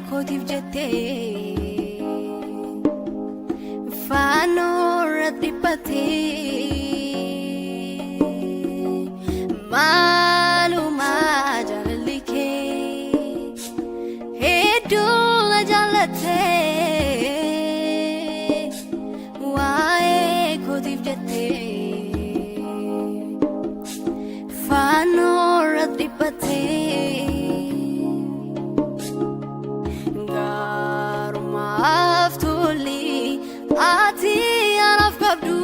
kotif jette fano ratipate maluma jalike hedul jalate why kotif jette fano ratipate ati anaf kabdu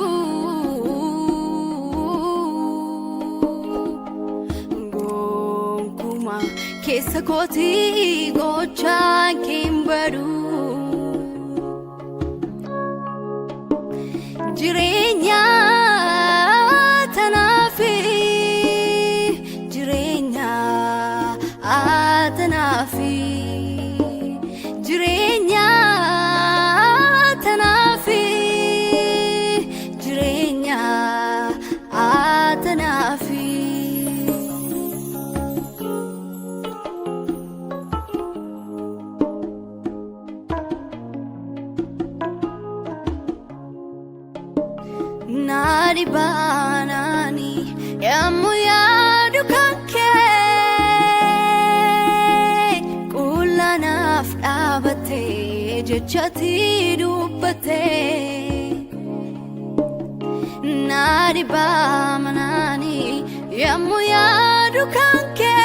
gonkuma kesa koti gocha kimbadu jirenya tanafi jirenya atanafi jirenya Nari banani yamu yadu kanke kulana fdabate jechati dubate Nari banani yamu yadu kanke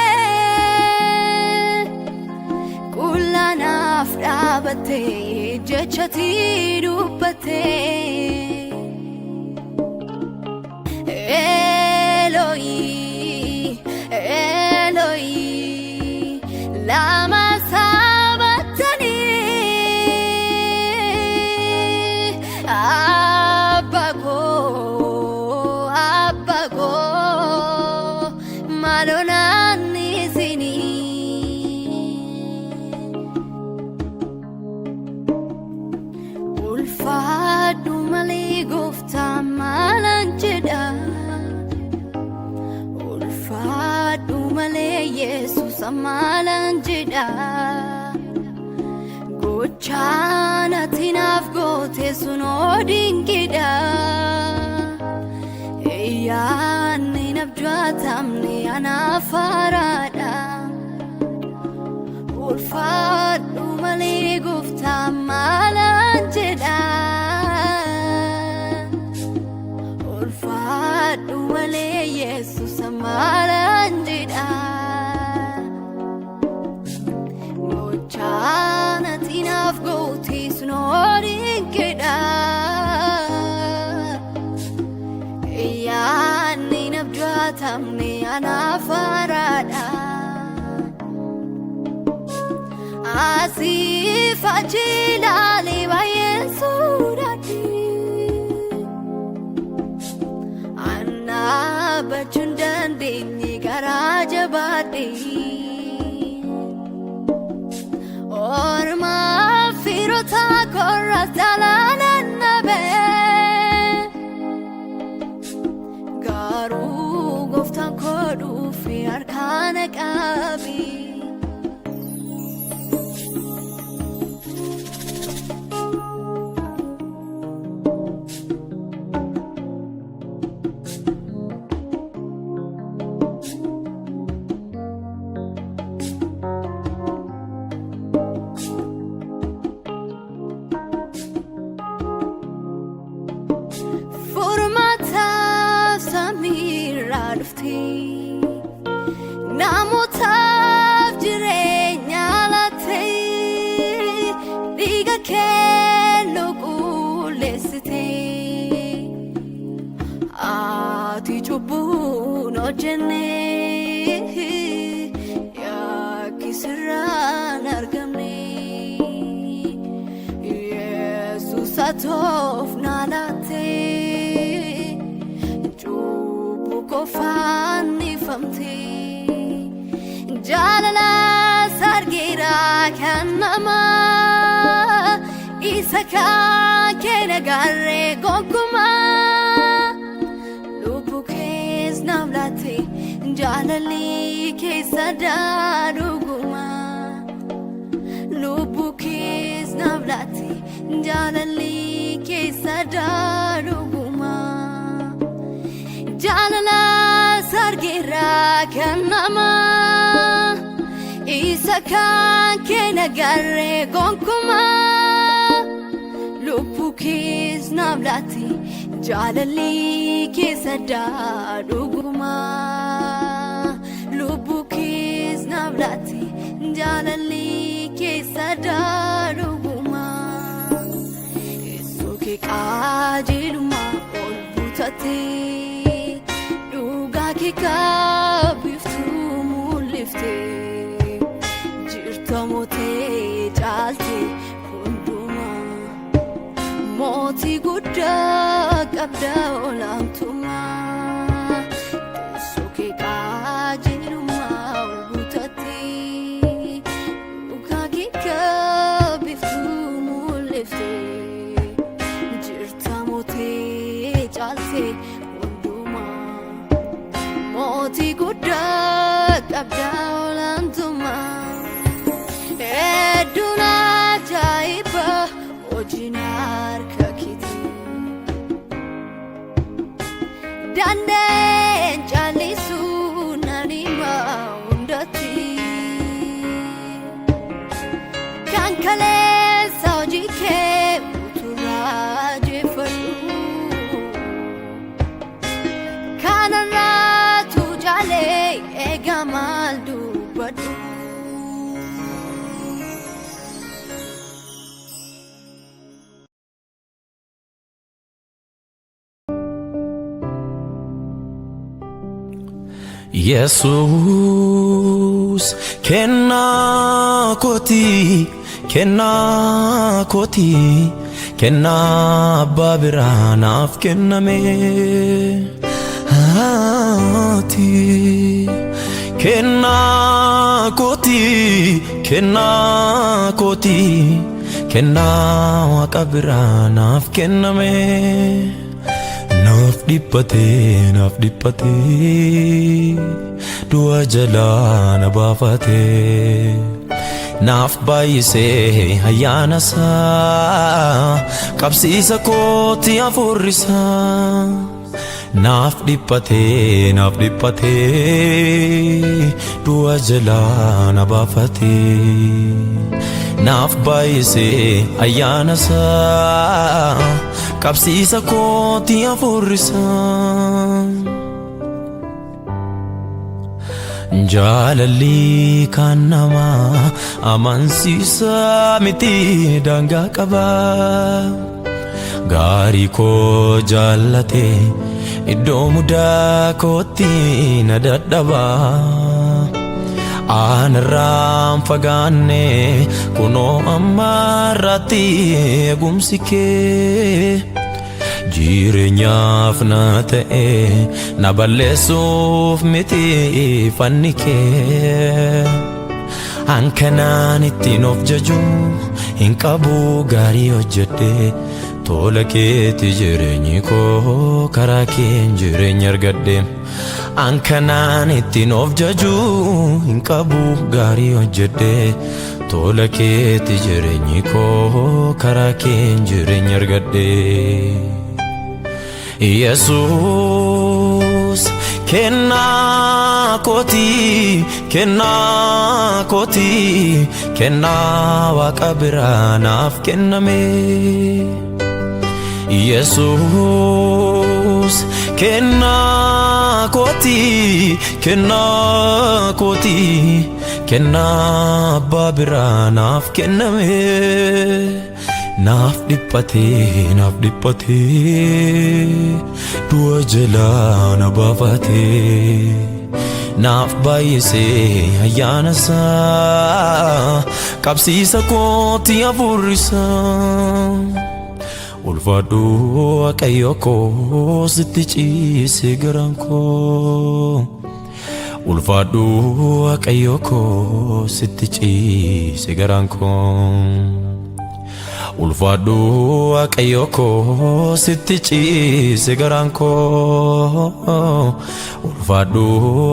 kulana fdabate jechati dubate Eloi, Eloi, lama sabatani Abago, Abago, Madonani sini Ulfadu mali gufta malanjeda Male Jesus amalanjida gochana tinaf gote sunodinkida eyani nabjatamni anafarada ulfadu male gufta malanjida ulfadu male Jesus amalanjida Chana tinaf goti snoring keda Yani nabjatam ni anafarada Asif ajilali bayen surati Anna bachundan dini garaja badi Orma firota korra talana nabe Garu goftan kodu fi arkana qabi Namotaf jirenya late diga kello kulesite ati chubu no jenne ya kisra nargamne Jesus atof nalate chubu kofani famte Jalala sargira kanama isaka kena garre goguma lupukes navlate jalali ke sadaduguma lup jaalalli keessa daaruguma jaalala sargeerraa kennama isa kan keenya garee gonkuma lubbuu kees naaf laatti jaalalli keessa daaruguma lubbuu kees naaf laatti jaalalli keessa daaruguma suuqii qajeeluma ol buutatee dhugaa kee kaabiftuu mul'iftee jirta mootee caaltee hundumaa mootii guddaa qabda olaantummaa suuqii qajeeluma ol buutatee dhugaa kee kaabiftuu mul'iftee jirta mootee caaltee hundumaa mootii guddaa qabda olaantummaa hedduun ajaa'iba hojiin harka keetii dandeen callisuu nan himaa hundatti kan kaleessa hojii kee uturaa jeeffadhu kanarraatu jaalee eega maal dubbadhu Jesus kenna koti kenna babiranaaf kenname ati kenna koti kenna waqabiranaaf kenname naaf dhiphate du'a jalaa na baafate naaf baay'isee ayyaana isaa qabsiisa kooti hafuurri isaa naaf dhiphate du'a jalaa na baafate naaf baay'isee ayyaana isaa qabsiisa kooti hafuurri isaa jaalalli kan namaa amansiisa miti daangaa qaba gaarii koo jaallate iddoo mudaa kootti na dadhaba aanarraan fagaanne kunoo ammarratti eegumsi kee jireenyaaf na ta'e na balleessuuf miti fanni kee hankanaan ittiin of jaju hin qabu gaarii hojjedhe tola keeti jireenyi koo karaa keen jireenya argadhe hankanaan ittiin of jaju hin qabu gaarii hojjedhe tola keeti jireenyi koo karaa keen jireenya argadhe Jesus kenna koti kenna waaqa biraanaaf kenname Jesus kenna koti kenna abbaa biraanaaf kenname naaf dhiphate du'a jalaa na baafate naaf baay'isee ayyaana isaa qabsiisa kooti hafuurri isaa ulfaadhu waaqayyo koo sitti ciise garaan koo ulfaadhu waaqayyo koo sitti ciise garaan koo ulfaadhu waaqayyo koo sitti ciise garaan koo ulfaadhu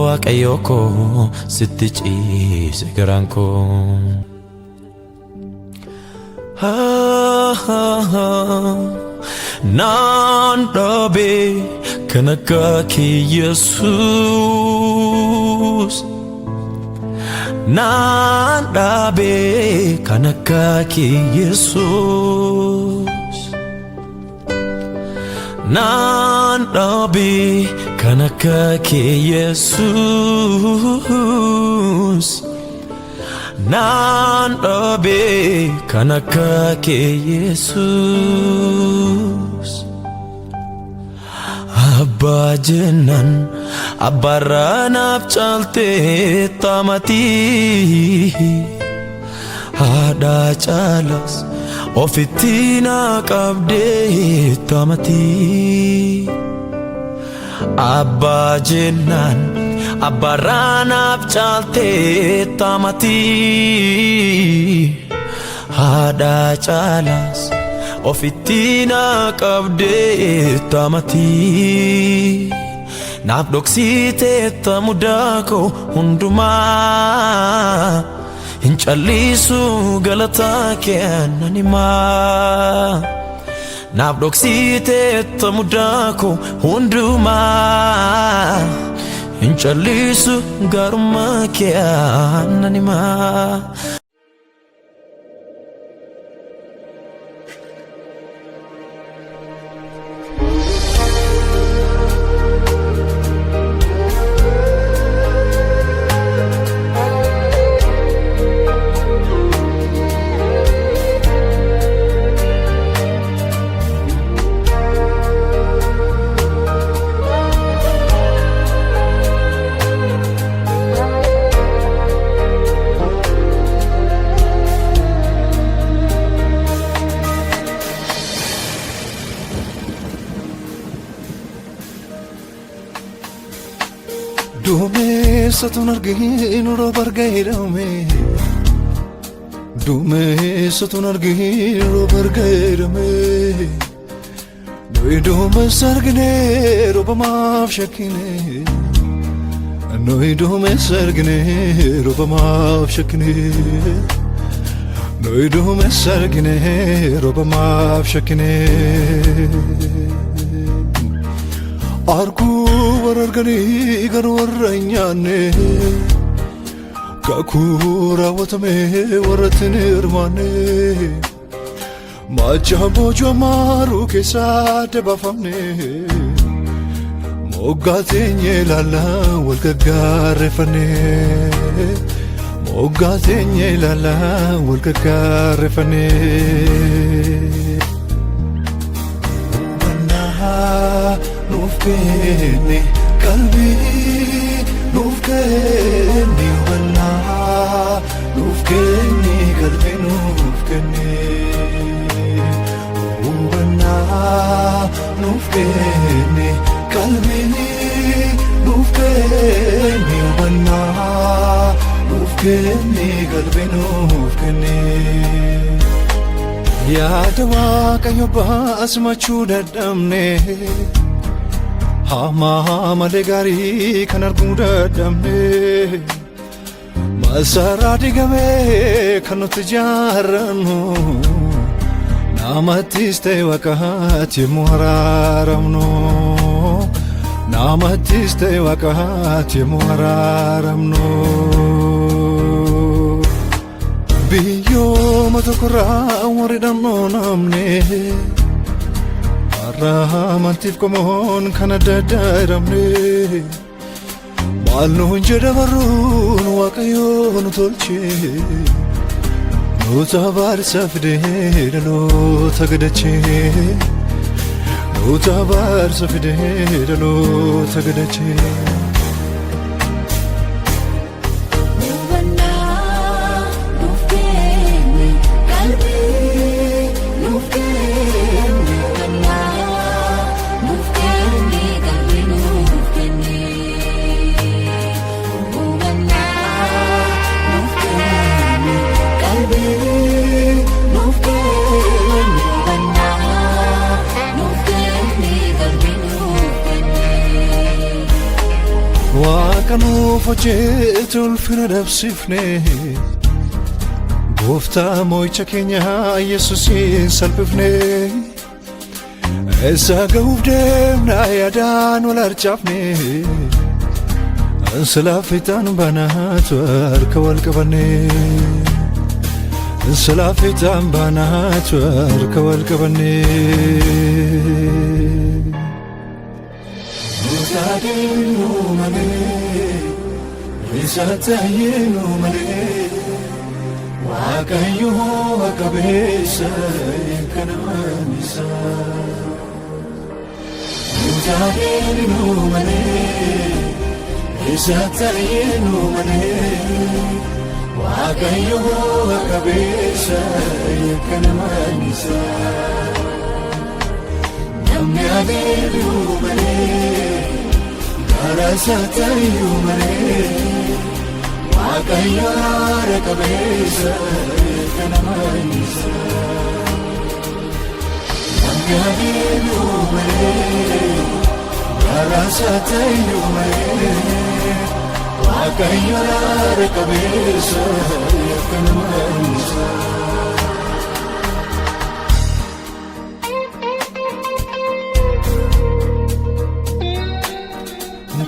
waaqayyo koo sitti ciise garaan koo naan dhabe kan akka kee Yesuus naan dhabe kan akka kee Yesuus naan dhabe kan akka kee Yesuus naan dhabe kan akka kee Yesuus Abbaa jennaan abbaarraa naaf caaltee taamatii haadha caalaas ofitti naa qabdee taamatii Abbaa jennaan abbaarraa naaf caaltee taamatii haadha caalaas ofitti naa qabdee taamatii naaf dhoksitee mudaa koo hundumaa hin callisu galataa kee nan himaa naaf dhoksitee mudaa koo hundumaa hin callisu gaarummaa kee nan himaa Duumessatuun arginu rooba argaydhame Duumessatuun arginu rooba argaydhame Nuyi duumessa argine rooba maaf shakkine Nuyi duumessa argine rooba maaf shakkine Nuyi duumessa argine rooba maaf shakkine Arkuu warra arganii garuu warra hin nyaanne kakuu raawwatame warra ittiin hirmaanne macha boojuu amaaruu keessaa dabaafamne moggaa teenye ilaalaa wal gaggaarreeffanne moggaa teenye ilaalaa wal gaggaarreeffanne nuuf kenne qalbii nuuf kenne hubannaa nuuf kenne qalbii nuuf kenne hubannaa nuuf kenne qalbii nuuf kenne hubannaa nuuf kenne qalbii nuuf kenne yaada Waaqayyo baasmachuu dadhabne Hamaa malee gaarii kan arguu dadhabne masaraa digamee kan nuti ijaarrannu namattis ta'e Waaqaatti yemmuu araaramnu namattis ta'e Waaqaatti yemmuu araaramnu biyyooma tokkorraa warri dhannoo namne Rahamantiif komoon kan adda addaa hiramne maal nuun jedha barruun Waaqayyoo nu tolche nuta abaarsa fidee dhaloota gadache nuta abaarsa fidee dhaloota gadache Waaqanuuf hojjetu ulfina dabsifne Gooftaa moo'icha keenya Yesuusiin salphifne Esa gufdem na yadan walarchafne Salafitan banat warka walqabane Salafitan banat warka walqabane Mutadinu mane Risatayinu mane Wakayu wakabesa kanamisa Mutadinu mane Risatayinu mane Wakayu wakabesa kanamisa Namni adeemu mane Rasatayu mane Wakayu wakabesa kanamisa Namni adeemu mane Rasatayu mane Wakayu wakabesa kanamisa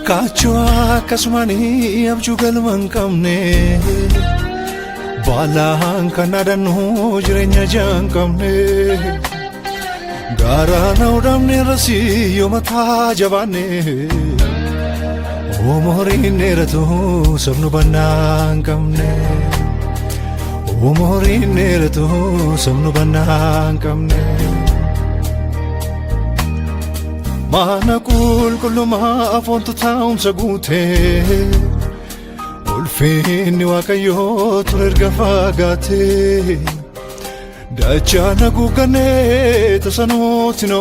Kachwa kasmani abjugal mankamne Balan kanadanu jirenya jankamne Garana udamne rasi yomata jabane Omori neratu sabnu banankamne Omori neratu sabnu banankamne Mana kulma afontu taun sagute Ulfini wakayo turerga fagate Dachana gugane tasanotino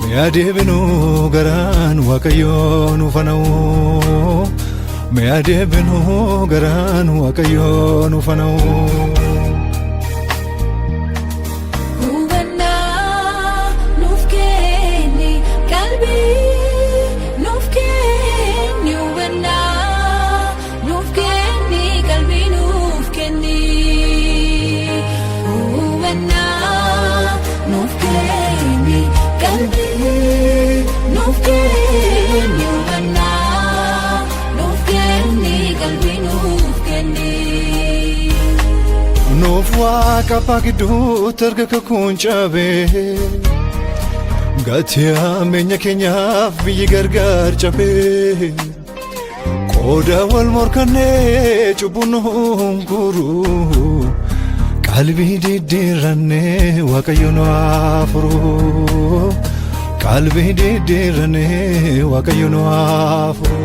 Meadebinu garan wakayo nufanao Meadebinu garan wakayo nufanao Waka pakidu terga kakunchabe Gatia menya kenya biyi gargar chabe Koda wal morkane chubunu guru Kalbi didirane wakayono afro Kalbi didirane wakayono afro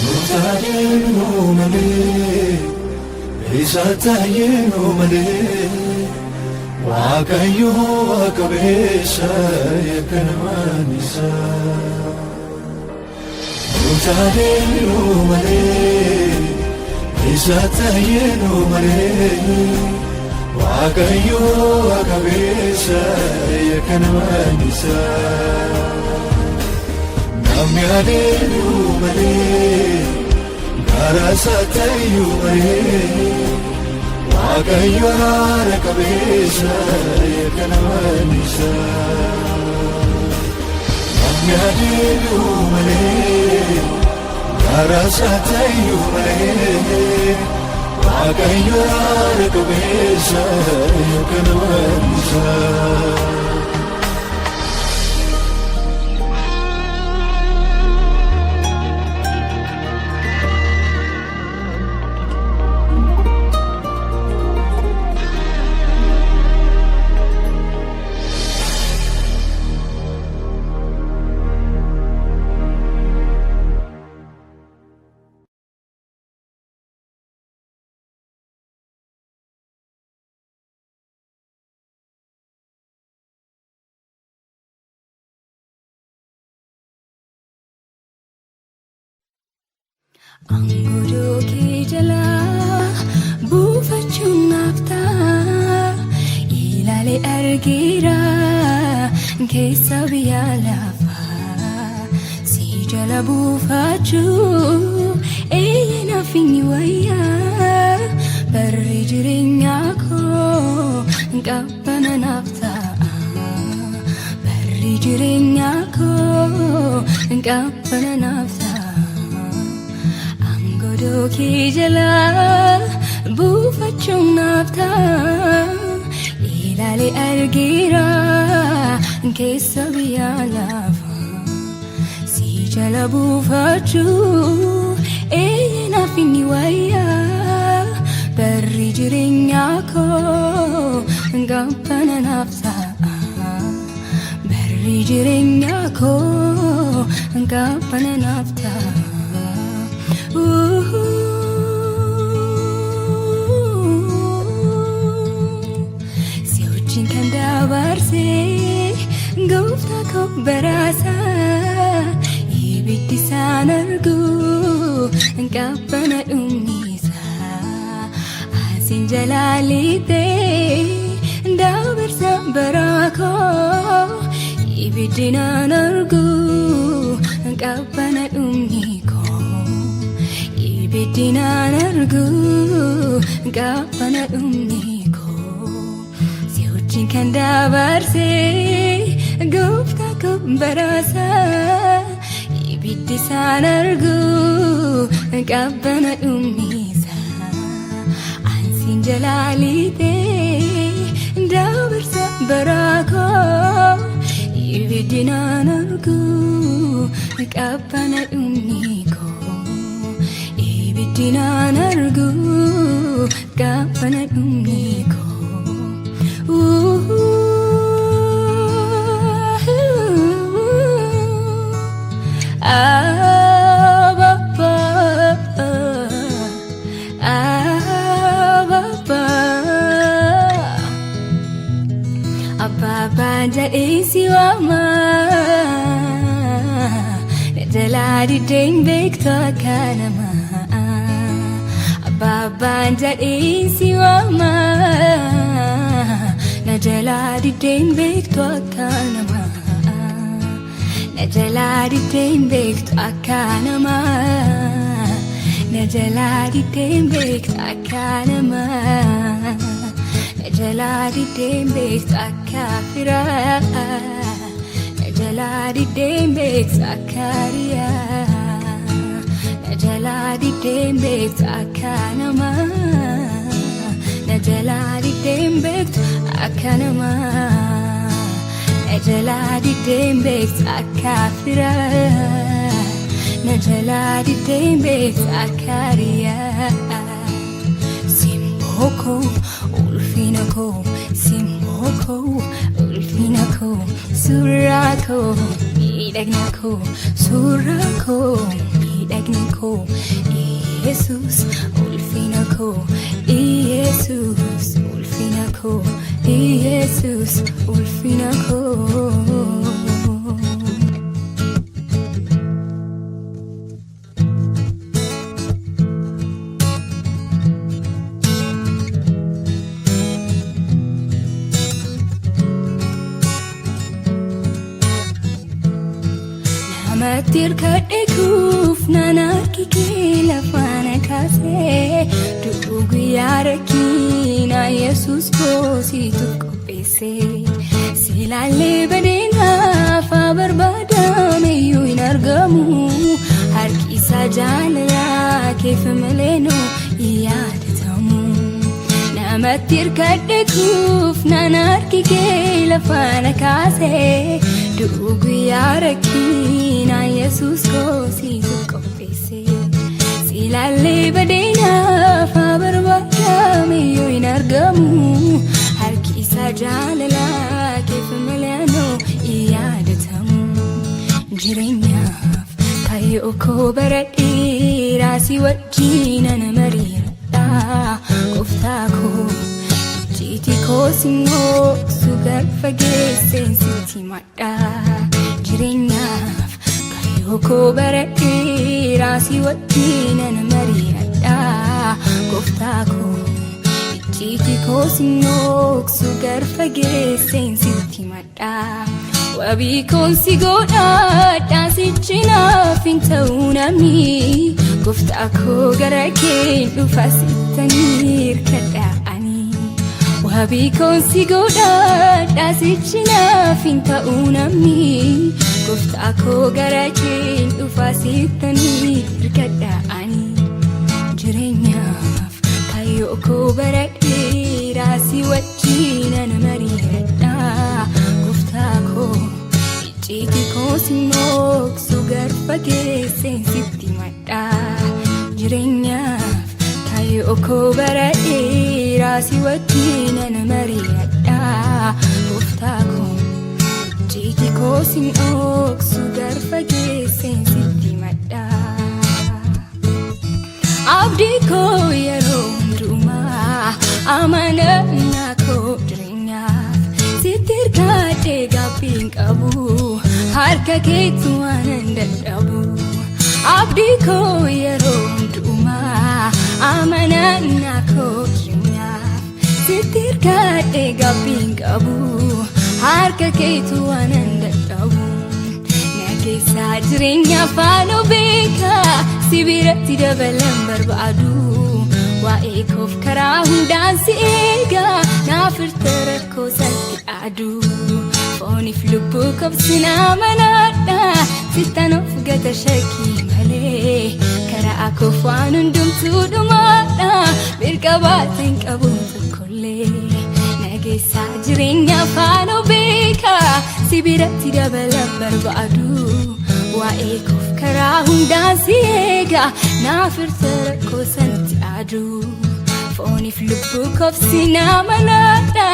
Mutadinu mane Risatayinu mane Wakayu wakabesa yakanamanisa Mutadinu mane Risatayinu mane Wakayu wakabesa yakanamanisa Namni adeemu mane Rasatayu mane Wakayu wakabesa yakanamanisa Namni adeemu mane Rasatayu mane Wakayu wakabesa yakanamanisa Angudu kijala bufachun nafta ilale argira kesa biya lafa si jala bufachu eyena fini waya barri jirenya ko qabbana naaf ta'a barri jireenya koo qabbana naaf ta'a aangodoo kee jala buufachuun naaf ta'a ilaalee argeera keessa biyya lafa si jala buufachuu naaf inni wayyaa barri jireenya koo qabbana naaf ta'a barri jireenya koo qabbana naaf ta'a si wajjin kan dabarsee gooftaa koo baraasa ibiddi isaan argu qabbana dhumnisa asin jalaalite dabarsa barako ibiddi naan argu qabbana dhumniko ibiddi naan argu qabbana dhumniko si wajjin kan dabarse gooftaa koo baraasa ibiddi isaan argu qabbana dhumnisa ansin jalaalite dabarsa barako ibiddi naan argu qabbana dhumniko ibiddi naan argu qabbana dhumniko Isi wama Jaladi ding bekta kanama Ababanja isi wama Jaladi ding bekta kanama Jaladi ding bekta kanama Jaladi ding bekta kanama Jaladi dembek akafira Jaladi dembek akaria Jaladi dembek akanama Jaladi dembek akanama Jaladi dembek akafira Jaladi dembek akaria Simboko ulfinako simboko ulfinako surako midagnako surako midagnako Jesus ulfinako Jesus ulfinako Jesus ulfinako Matir kadekuf nanaki kila fana kase Dugu yarakina Jesus kosi tuko pese Silale badena fa barbada meyu inargamu Harki sajala kef meleno iyadatamu Matir kadekuf nanaki kila fana kase Dugu yarakina Jesus kosi tuko pese Silale badena fa barbada meyu inargamu Harki sajala kef meleno iyadatamu Jireenyaaf kayyoo koo baradhee raasii wajjin ana mariiradha Gooftaa koo ijjiitii koo singooksu garfageesseen sitti madha Jireenyaaf kayyoo koo baradhee raasii wajjin ana mariiradha Gooftaa koo ijjiitii koo singooksu garfageesseen sitti madha Wabii konsi godha daasichinaaf hin ta'uu namni Gooftaa koo gara kee dhufa sittanii hirkadhaa'anii وبيكون سيقودا داسيتشنا فينتا أونامي قفتاكو غراجين وفاسيتني ركدا أني جرينياف كايوكو برادي راسي وجينا نمريدا قفتاكو جيتي كوسينوك سوغر فاكيسين سيتي مادا جرينياف كايوكو برادي راسي وجينا نمريدا قفتاكو جيتي كوسينوك سوغر فاكيسين سيتي مادا Abdiko yeroon duma amana nako drinya sitir kate gapin kabu harka ketu ananda dabu Abdiko yeroon duma amana nako drinya sitir kate gapin kabu harka ketu ananda dabu Nagesa drinya fano beka Sibirati dabalam barbadu Waikof karahun dansi ega Nafir terako salti adu Foni flubu kab sinamanada Sitanof gata shaki male Kara ako fanun dum tudumada Birkabatin kabun tukole Nagesa jirinya fano beka Sibirati dabalam barbadu Waikof karahun dansi ega Nafir terako salti adu Foni flubu kof sinamanada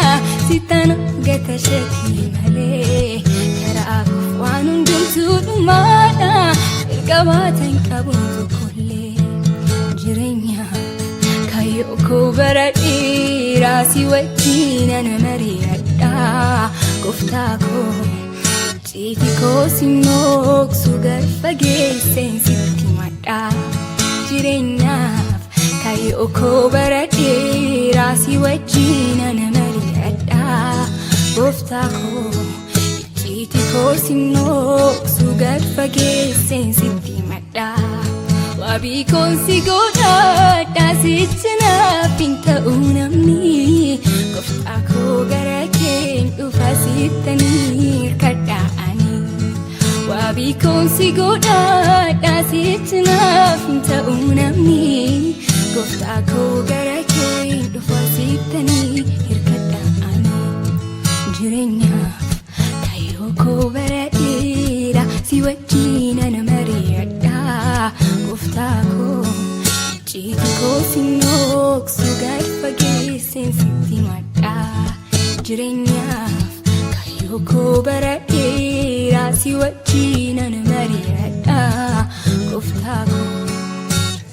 Sitano gata shaki male Kara ako fanun dum tudumada Irgabatan kabun tukole Jirenya Kayoko baradi Rasi wajina namariyada Guftako Jiti kosinok sugar fagesen sitti mada Jirenyaf Kayoko baradi Rasi wajina namariyada Guftako Jiti kosinok sugar fagesen sitti mada Wabikon sigoda Dasichina pinta unamni Guftako garaken ufasitani kada Wabikon sigoda dasichna finta unamni Guftako garaken ufasitani hirkada ani Jirenya kayoko baradira siwajina namariyada Guftako jiti kosinok sugar fagesen sitti mada Jirenya Kayoko baradira siwajina namariyada Guftako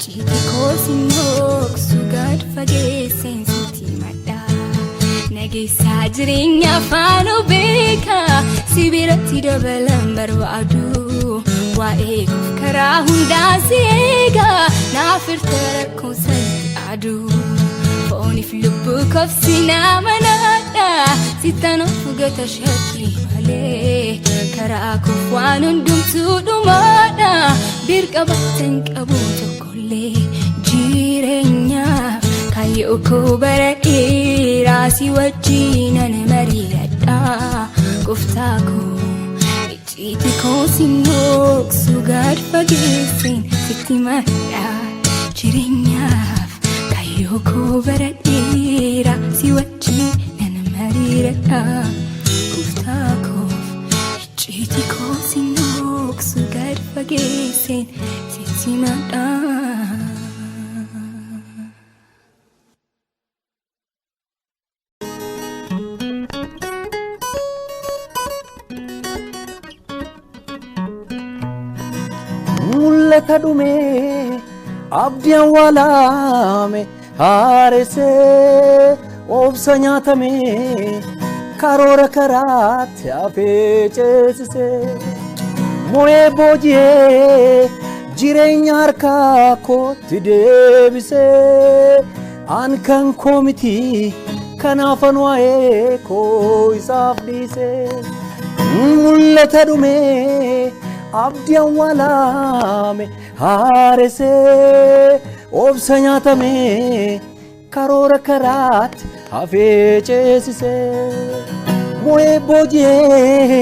jiti kosinok sugar fagesen sitti mada Nagesa jirinya fano beka Sibirati dabalam barbadu Waikof karahun dansi ega Nafir terako salti adu Foni flubu kof sinamanada Sitanof gata shaki male Kara ako fanun dum tudumada Birkabatin kabun tukole Jirenya Kayoko baradi Rasi wajina namariyada Guftako Jiti kosinok sugar fagesen sitti mada Jirenyaf Kayoko baradira siwajina namariyada Guftako Jiti kosinok sugar fagesen sitti mada Mul'ata dhume abdiin walaame haarese obsa nyaatame karoora karaatti hafee ceesise mo'ee booji'ee jireenya harkaa kootti deebise an kan koo miti kanaafan waa'ee koo isaaf dhiise mul'ata dhume abdiin walaame haarese obsa nyaatame karoora karaatti hafee ceesisee moo'ee booji'ee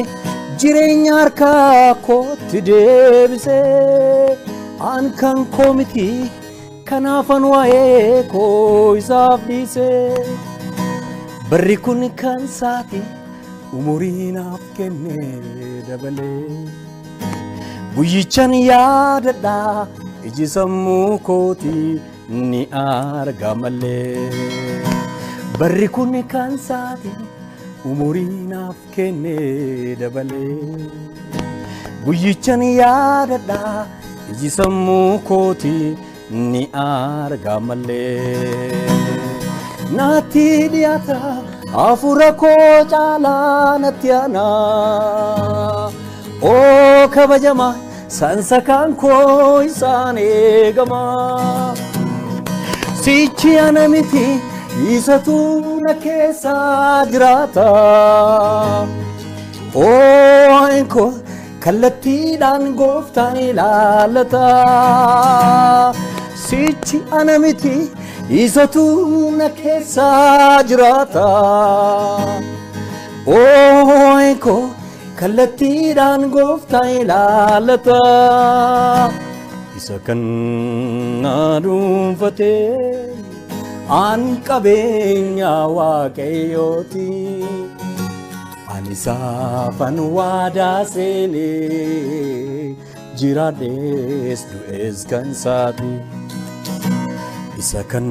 jireenya harkaa kootti deebisee an kan koo miti kanaafan waa'ee koo isaaf dhiisee barri kun kan isaati umurii naaf kennee dabalee guyyichan yaadadha iji sammuu kootii ni arga malee barri kun kan isaati umurii naaf kennee dabalee guyyichan yaadadha iji sammuu kootii ni arga malee naatti dhiyaata hafuura koo caalaa natti aanaa oo kabajamaa sansakaan koo isaan eegamaa sichi ana miti isatu na keessa jiraata oo ankoo kallattiidhaan gooftaan ilaallata sichi ana miti isatu na keessa jiraata oo ankoo kallattiidhaan gooftaan ilaallata isa kan na dhuunfatee an qabeenya waaqayyooti ani saafan waadaa seenee jiraadhees du'ees kan isaati isa kan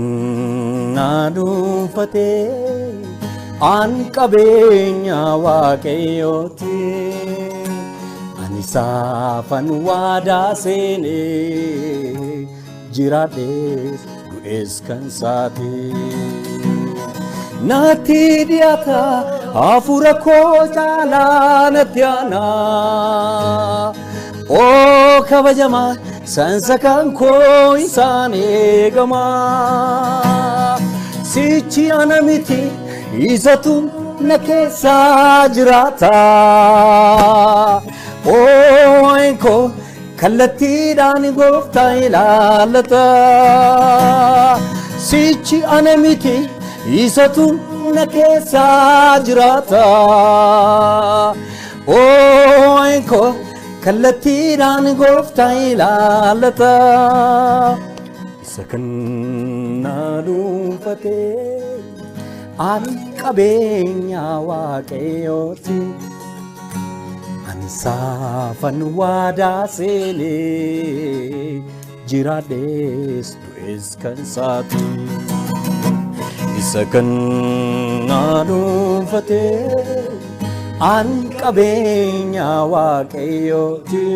na dhuunfatee an qabeenya waaqayyooti ani saafan waadaa seenee jiraadhees du'ees kan isaati naatti dhiyaata hafuura koo caalaa natti aanaa oo kabajamaa sansakaan koo isaan eegamaa sichi ana miti isatu na keessa jiraata oo ankoo kallattiidhaan gooftaan ilaallata sichi ana miti isatu na keessa jiraata oo ankoo kallattiidhaan gooftaan ilaallata isa kan na dhuunfatee an qabeenya waaqayyooti ani saafan waadaa seenee jiraadhees du'ees kan isaati isa kan na dhuunfatee an qabeenya waaqayyooti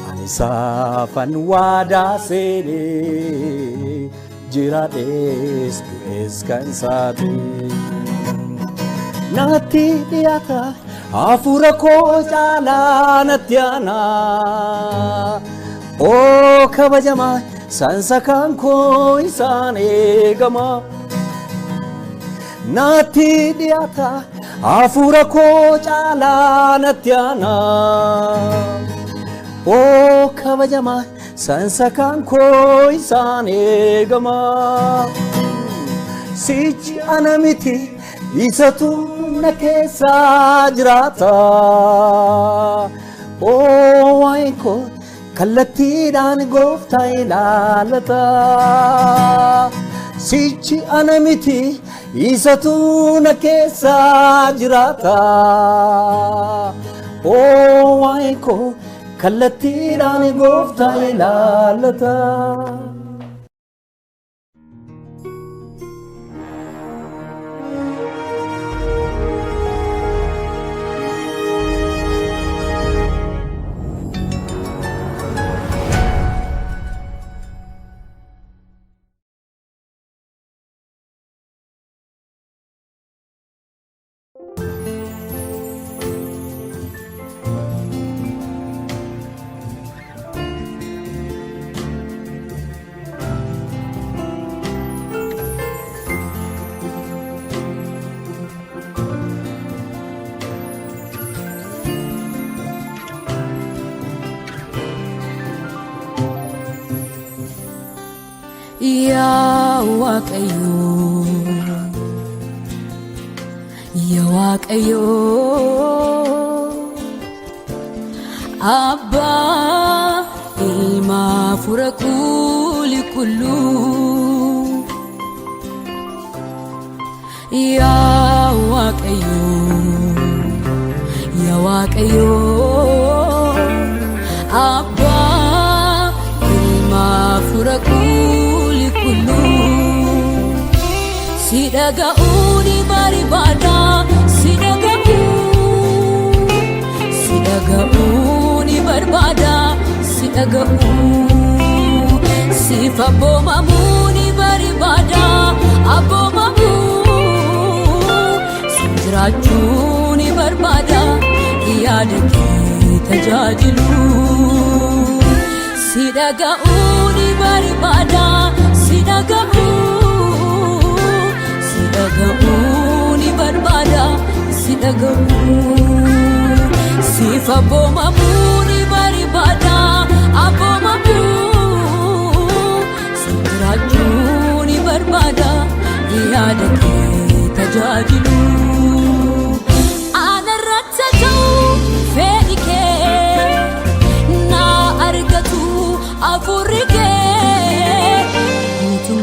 ani saafan waadaa seenee jiraadhees du'ees kan isaati naatti dhiyaata hafuura koo caalaa natti aanaa oo kabajamaa sansakaan koo isaan eegamaa naatti dhiyaata hafuura koo caalaa natti aanaa oo kabajamaa sansakaan koo isaan eegamaa sichi ana miti isatu na keessa jiraata oo ankoo kallattiidhaan gooftaan ilaallata sichi ana miti isatu na keessa jiraata oo ankoo kallattiidhaan gooftaan ilaallata yaa waaqayyo waaqayyo abba ilma fura kullu ya waaqayyo abba ilma fura kullu sidagauni baribada sidagauni barbada sidagau sifa bomamuni baribada abomamu sindrachuni barbada iyadaki tajajilu sidagauni baribada sidagauni barbada sidagau sifa bomamuni baribada abomamu sindrachuni barbada iyadaki tajajilu ana ratatu fedike na argatu afurike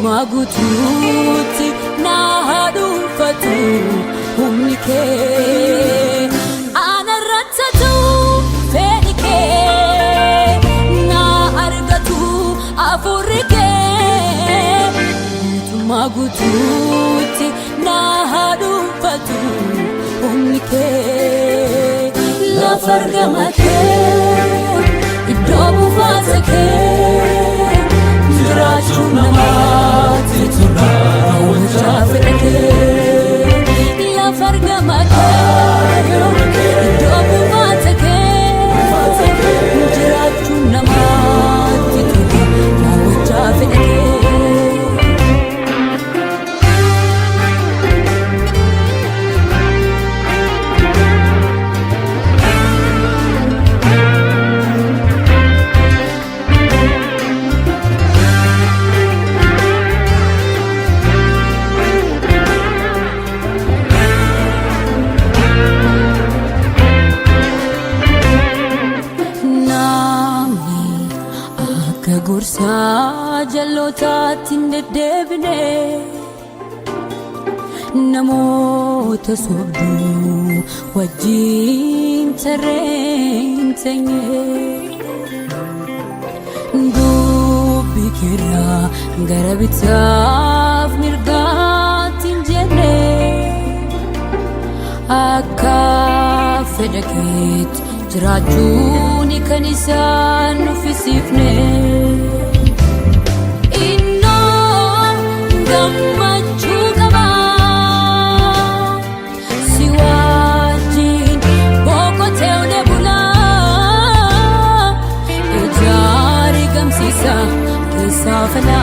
magututi na hadufatu humnike ana ratatu fedike na argatu afurike magututi na hadufatu humnike la fargamake idobu fasake Rajunamati tunawajafeke la fargamake dobu fatake Rajunamati tunawajafeke Gursa jallotat indedebne namota sobdu wajin tarentanye dubikira garabitaf mirgatin jene akka fedaket jirachuni kanisan nufisifne inno gammachu qaba siwajin bokoteune bula ejari gamsisa kisafala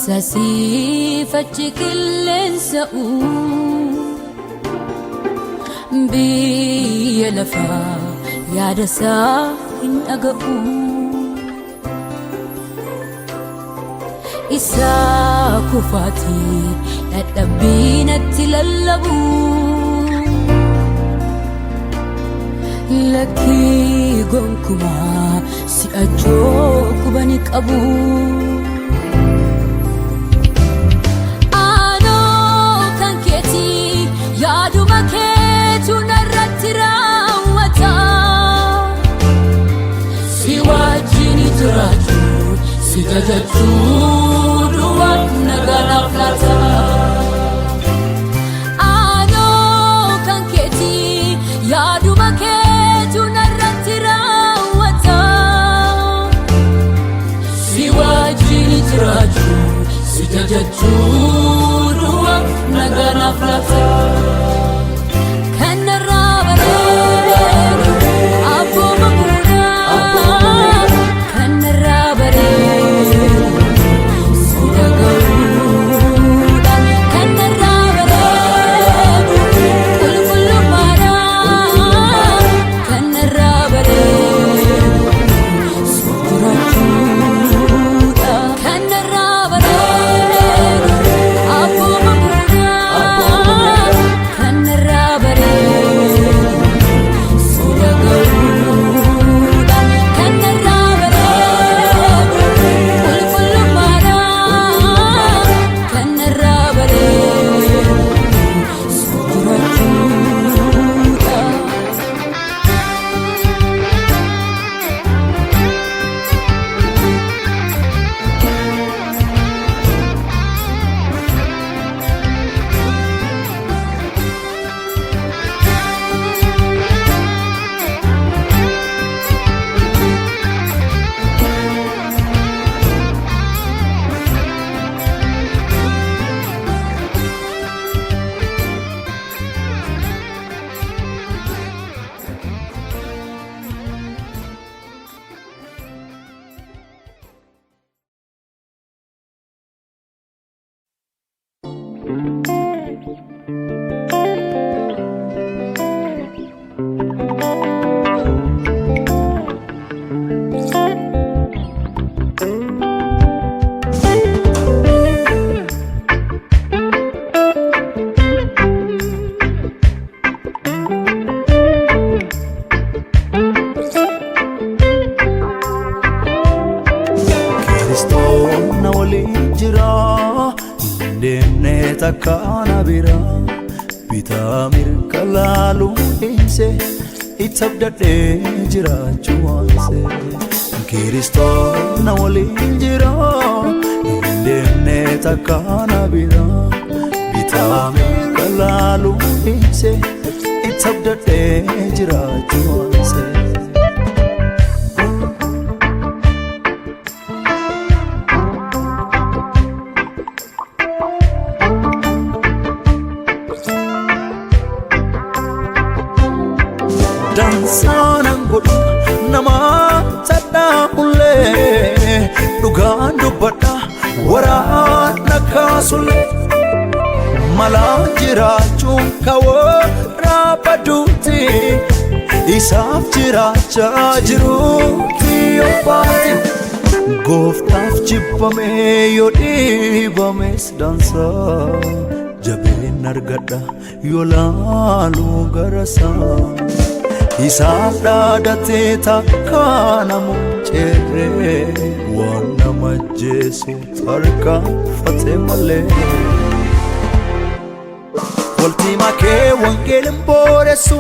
Sasifachi kilensa'u biyya lafa yaadasaa hin dhaga'u isaa kufaatii dadhabbiinatti lallabu lakkii gonkumaa si'achoo kubani qabu Sijajatu nagana flata Ano kanketi yadu maketu narratira wata takana bira bitamir kalalu inse itabdade jiraachuu waanse Kiristo na waliin jira deemne takana bira bitamir kalalu inse itabdade jiraachuu waanse Dansanangul nama tada ulle dugaan dubbadha waraana kaasulle malaan jiraachuun kawarra baduuti isaaf jiraachaa jiruuti obbaati gooftaaf jibbame yoo dhiibames dansaa jabeen argadha yoo laaluu garasaa Isaaf dhaadhatee takkaana muncere waan nama jeesu tarkaanfatee malee Walti makee wangeelin booressu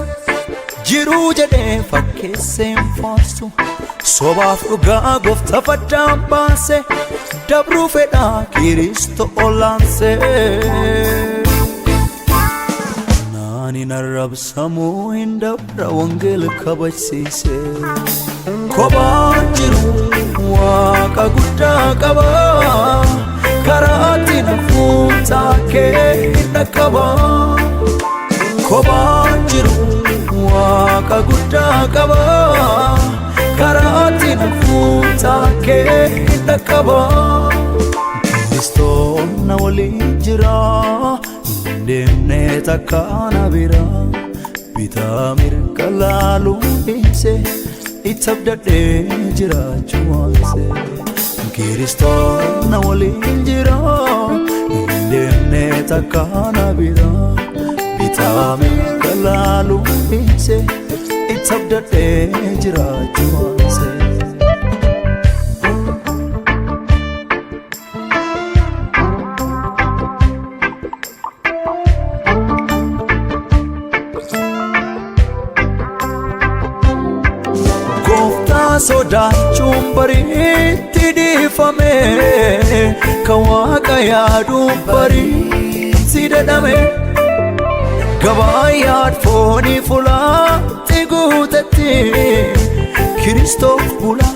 jiruu jedhee fakkeesseen faarsu sobaaf dhugaa gooftaa faddaan baase dabruu fedhaa Kiristo olaansee Ani narrabsamu hindabra wangel kabachise Kobaan jiru waaqa guddaa qaba karaatti nafuutaa kee hidha qaba Kobaan jiru waaqa guddaa qaba karaatti nafuutaa kee hidha qaba Kiristoon na waliin jira deemne takana bira bitamir kalalu inse itabdade jiraachuu waanse Kiristo na waliin jira deemne takana bira bitamir kalalu inse itabdade jiraachuu waanse Sodaachuun bariitti dhiifame kan waaqa yaaduun bariitti dadhame gabaa yaadfoonii fulaatti guutetti Kiristoof bula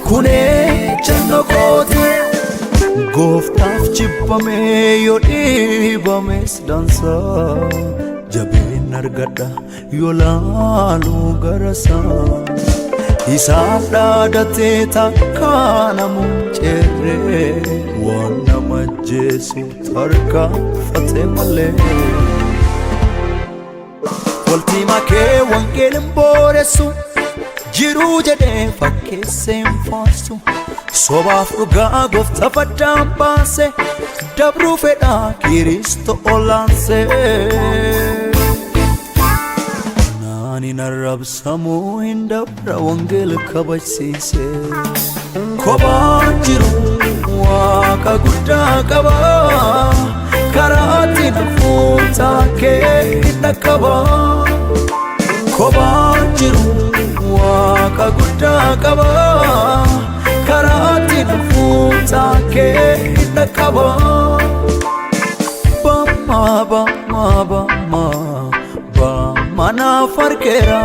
kunee jannoo kooti gooftaaf jibbame yoo dhiibames dansaa jabeen argadha yoo laaluu garasaa Isaaf dhaadhatee takkaana muncere waan nama jeesu tarkaanfatee malee Walti makee wangeelin booressu jiruu jedhee fakkeesseen faarsu sobaaf dhugaa gooftaa faddaan baase dabruu fedhaa Kiristo olaansee Ani narrabsamu hindabra wangel kabachise Kobaan jiru waaqa guddaa qaba karaatti nafuutaa kee hidha qaba Kobaan jiru waaqa guddaa qaba karaatti nafuutaa kee hidha qaba Bamma bamma bamma Mana farkera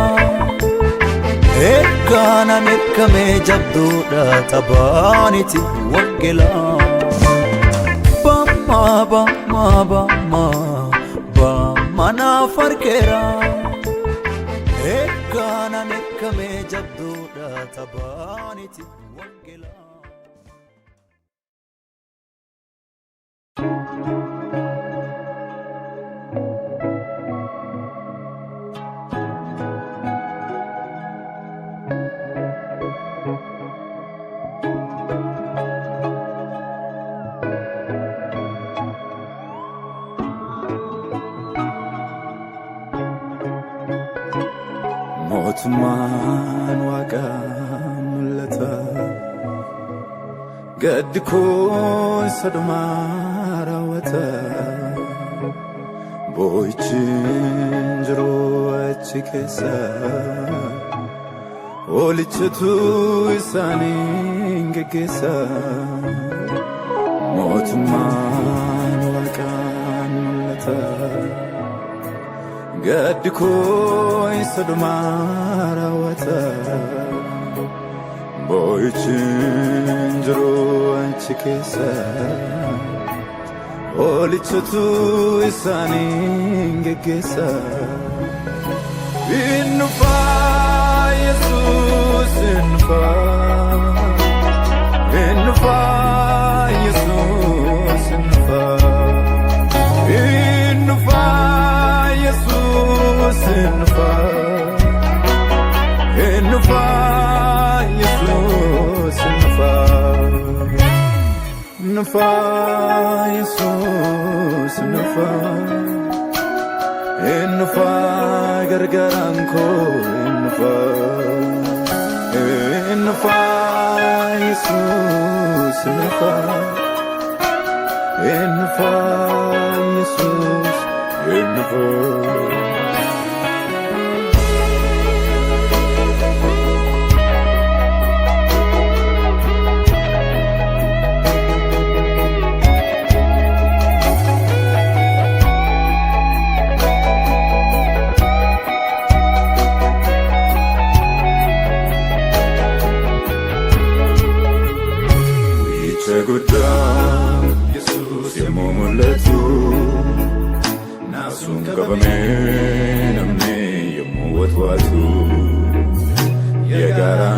Ekana nekame jabduda tabaniti wangela Bamma bamma bamma Mana farkera Ekana nekame jabduda tabaniti wangela Motumaan waaqaa mul'ata gaddi koo isa dhumaa raawwata Boychin jiru achi keessa Olichatu isaanin geggeessa Mootummaan waaqaan mul'ata Gaddi koo isa dhumaa raawwata Boychin jiru achi keessa Olichatu isaanin geggeessa Innufa Jesus innufa Innufa Jesus innufa Innufa Jesus innufa Innufa Jesus innufa Innufa Jesus innufa Innufa gargaranko innufa Innufa Jesus innufa Innufa Jesus innufa Government amne yomut watu yegara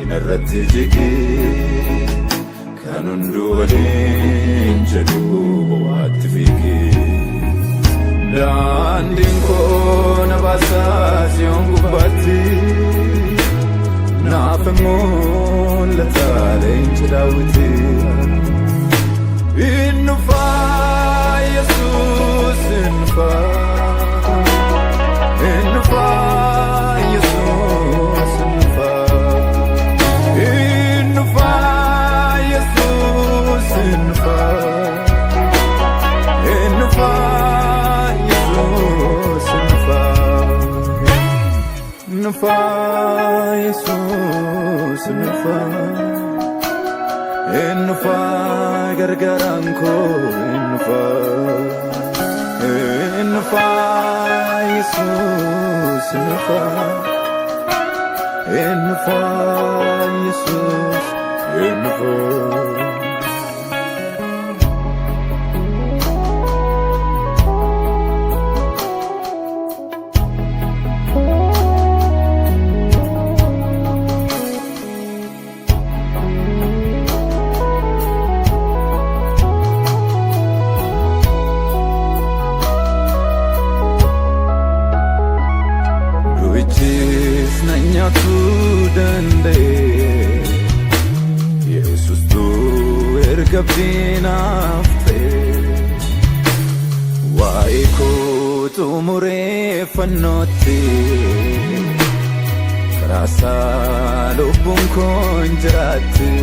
narratti jigi kanundu walin jedhu watti fiki dandin ko nabasa sion gubatti nafmun latalein chadawiti innufa Jesus innufa Innufa Jesus innufa Innufa Jesus innufa Innufa Jesus innufa Innufa Jesus innufa Innufa gargaranko innufa Innufa Jesus innufa Innufa Jesus innufa Nanyatu dande Jesus tu ergabdina afte Waiko tumure fannoti Krasa lubun konjirati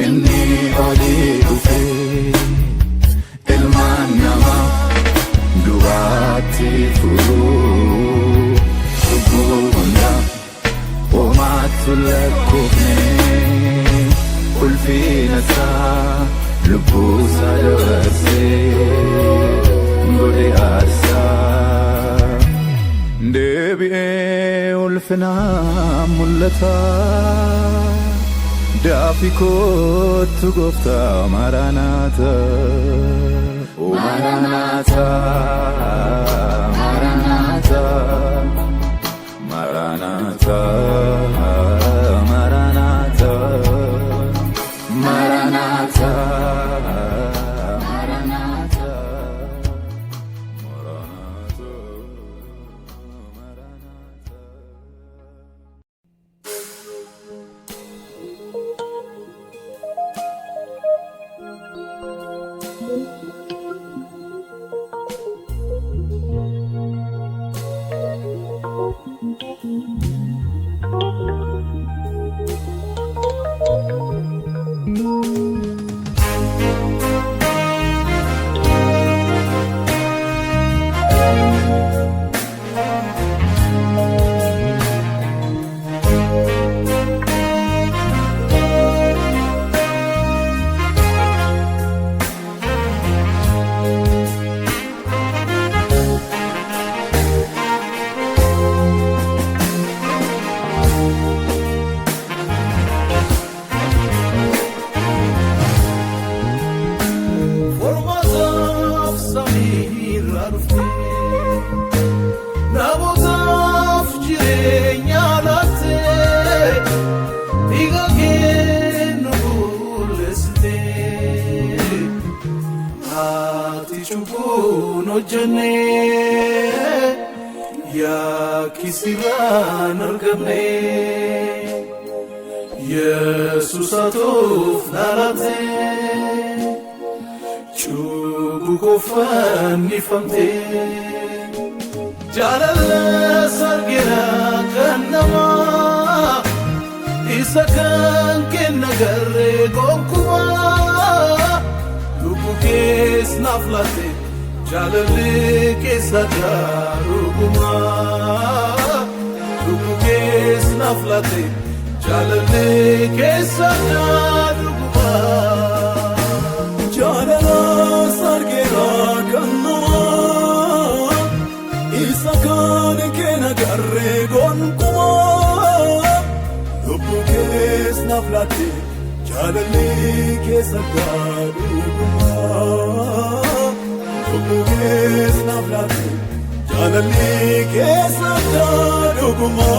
Inni oli ufe ilman nama durati furu Bunda ومعتلكوفني قل في نسا لبوسا لغسي نقولي أرسا دبي ألفنا ملتا دافي كوت قفتا مراناتا ومراناتا مراناتا Maranatha, Maranatha, Maranatha, Maranatha, Maranatha, Maranatha. hojjenne yaa kisiraan argamne Yesus atuuf dhalate cubbuu koo fannifamte jaalala sargira kan namaa isa kan kenna garee gonkumaa lubbu kees naaf laate jaalala keessa dhuguma lubbu kees naaf laate jaalala keessa dhuguma jaalala sargira kan namaa isa kan kenna garee gonkumaa lubbu kees naaf laate jaalala keessa dhuguma lubbu kees naaf laate jaalala keessa dhuguma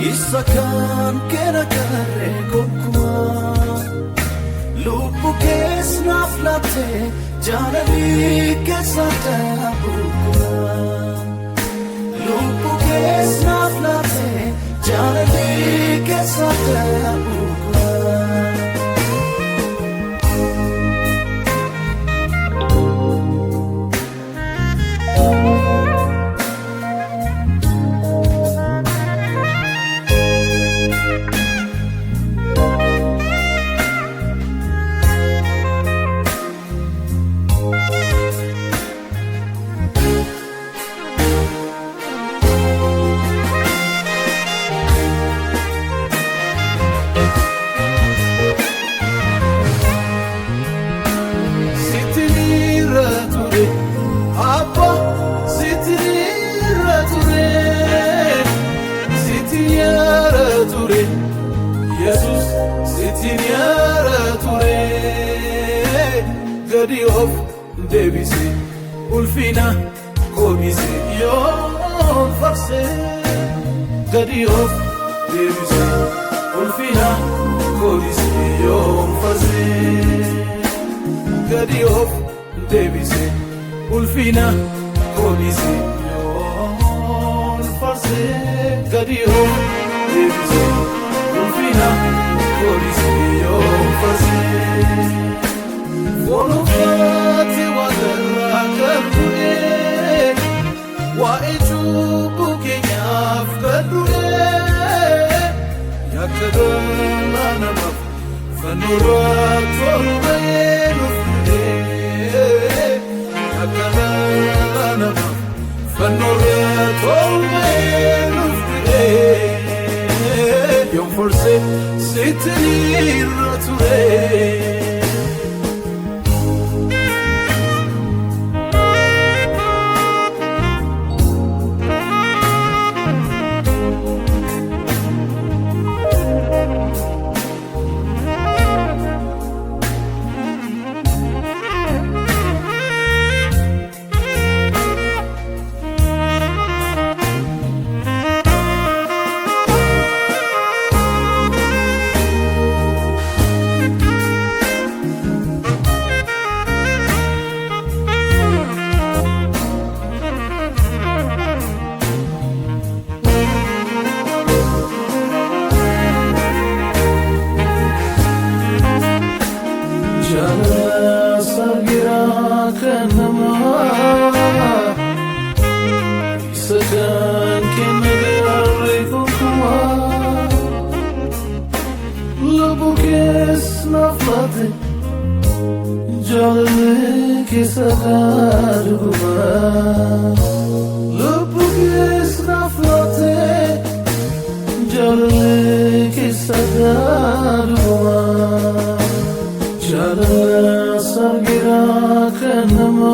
Isakan kena kare gonkumaa lubbu kees naaf laate jaalala keessa dhuguma lubbu kees naaf laate jaalala keessa dhuguma Yesus sitiniara ture gadi of debisi ulfina kobisi yon farse gadi of debisi ulfina kobisi yon farse gadi of debisi ulfina kobisi yon farse gadi of debisi ulfina kobisi yon farse volofati wadara kadure wa echubu kenyaf kadure yakadana namaf fanura tolwe nufre yakadana namaf fanura tolwe nufre yon forse sitni rature Jala sargira kanama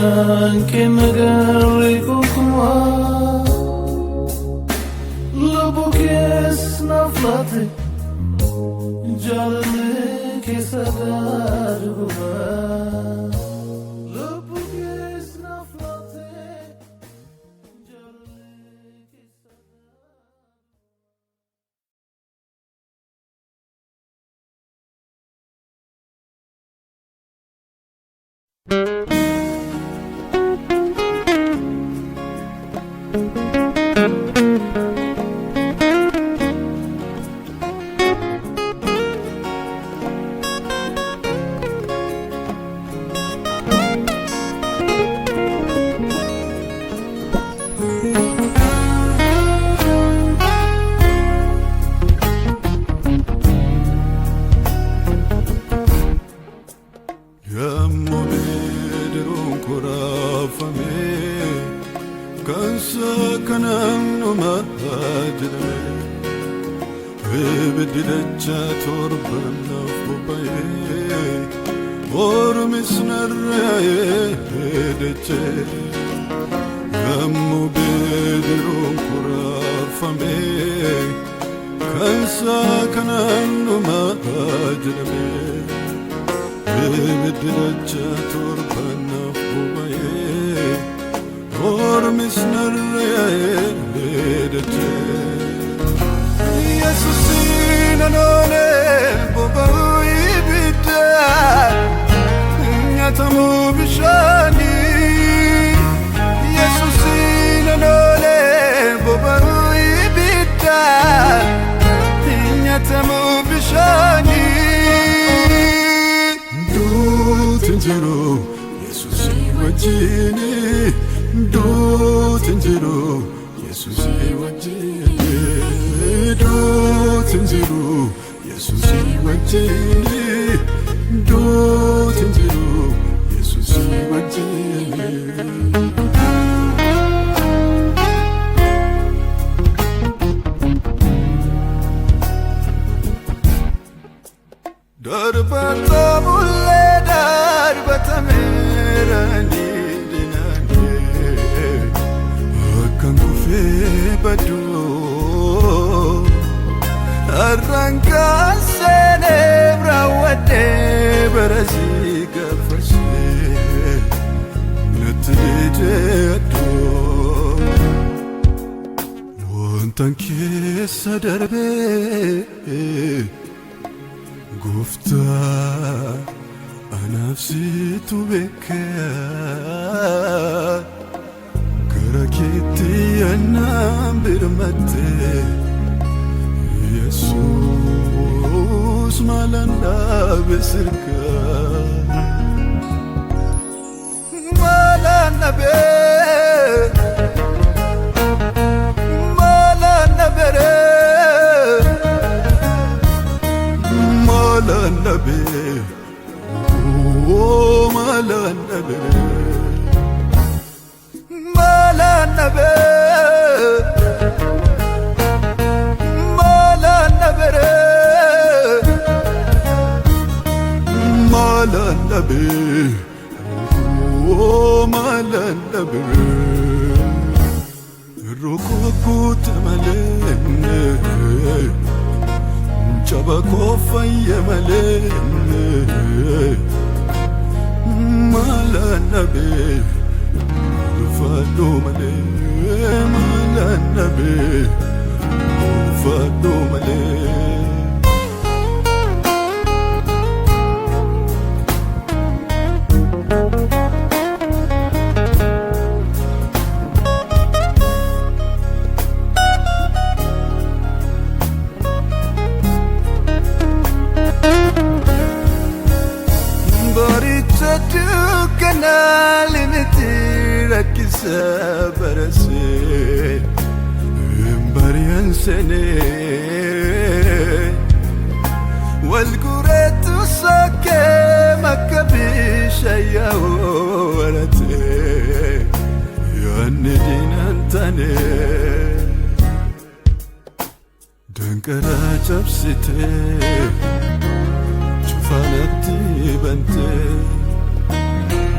Anche magari kokuma Lobo che snaflate Jalale che sadaruma Lobo che snaflate Jalale che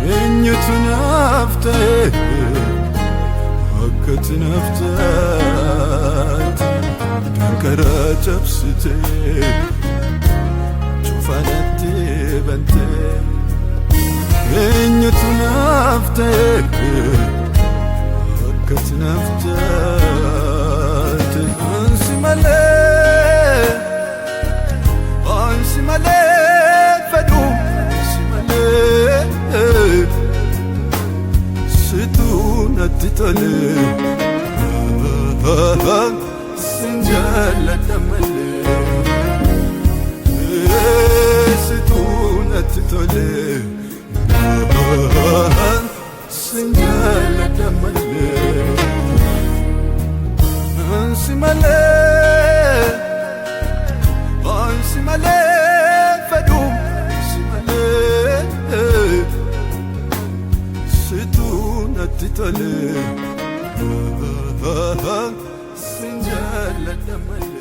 Eenyutu na أكت نفتات دنكرا جبستي شوفانتي بنتي إنيت نفتك أكت نفتات أنسي ملي فدو أنسي ملي ستونة تتولي سنجال تملي ستونة تتولي سنجال تملي أنسي ملي فدو أنسي ملي ستونة تتولي سنجال تملي